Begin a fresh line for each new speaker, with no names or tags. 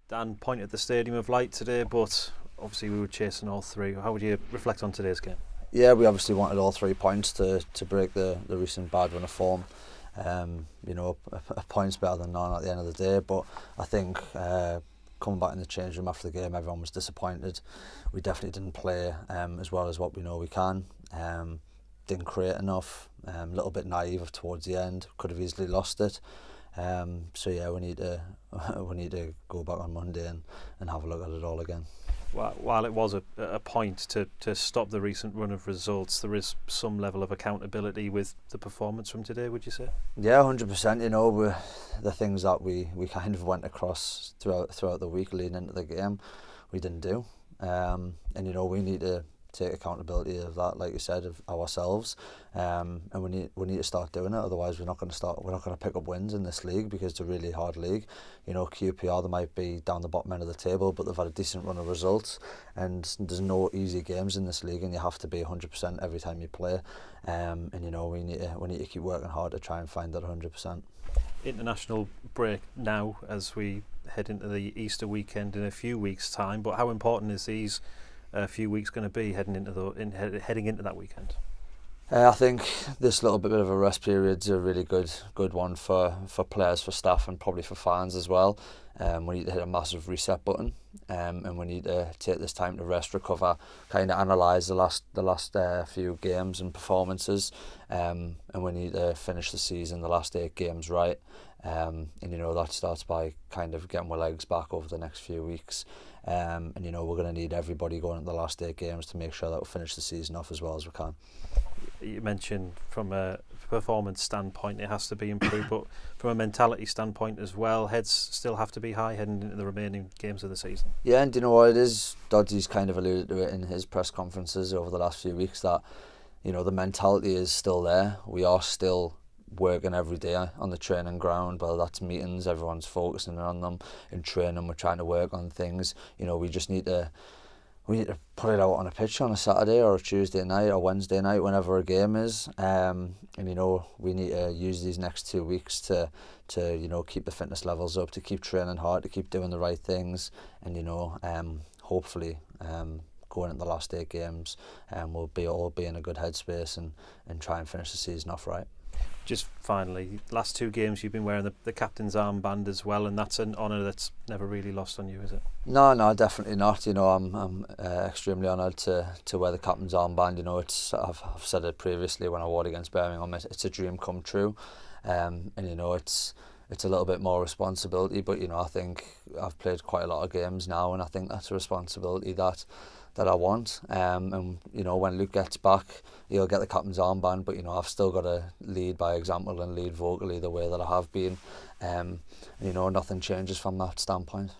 Dan point at the Stadium of Light today, but obviously we were chasing all three. How would you reflect on today's game?
Yeah, we obviously wanted all 3 points to break the recent bad run of form. A point's better than none at the end of the day, but I think coming back in the change room after the game, everyone was disappointed. We definitely didn't play as well as what we know we can. Didn't create enough, a little bit naive towards the end, could have easily lost it. So yeah, we need to go back on Monday and have a look at it all again.
While it was a point to stop the recent run of results, there is some level of accountability with the performance from today, would you say?
Yeah, 100%. You know, the things that we kind of went across throughout the week leading into the game, we didn't do. And you know, we need to take accountability of that, like you said, of ourselves, and we need to start doing it. Otherwise, we're not going to pick up wins in this league, because it's a really hard league. You know, QPR, they might be down the bottom end of the table, but they've had a decent run of results, and there's no easy games in this league, and you have to be 100% every time you play. And you know, we need to keep working hard to try and find that 100%.
International break now as we head into the Easter weekend in a few weeks' time. But how important is these a few weeks going to be heading into that weekend?
I think this little bit of a rest period is a really good one for players, for staff, and probably for fans as well. We need to hit a massive reset button, and we need to take this time to rest, recover, kind of analyse the last few games and performances, and we need to finish the season, the last 8 games, right. And you know, that starts by kind of getting our legs back over the next few weeks. And you know, we're going to need everybody going into the last 8 games to make sure that we finish the season off as well as we can.
You mentioned from a performance standpoint it has to be improved, but from a mentality standpoint as well, heads still have to be high heading into the remaining games of the season. Yeah,
and you know what it is, Dodgy's kind of alluded to it in his press conferences over the last few weeks, that you know, the mentality is still there. We are still working every day on the training ground, whether that's meetings, everyone's focusing on them. In training, we're trying to work on things. You know, we need to put it out on a pitch on a Saturday or a Tuesday night or Wednesday night, whenever a game is. And you know, we need to use these next 2 weeks to you know, keep the fitness levels up, to keep training hard, to keep doing the right things, and you know, hopefully going into the last 8 games, we'll all be in a good headspace and try and finish the season off right.
Just finally, last 2 games you've been wearing the captain's armband as well, and that's an honour that's never really lost on you, is it?
No, definitely not. You know, I'm extremely honoured to wear the captain's armband. You know, I've said it previously when I wore it against Birmingham. It's a dream come true, and you know, it's a little bit more responsibility. But you know, I think I've played quite a lot of games now, and I think that's a responsibility that I want. And you know, when Luke gets back, he'll get the captain's armband, but you know, I've still got to lead by example and lead vocally the way that I have been. You know, nothing changes from that standpoint.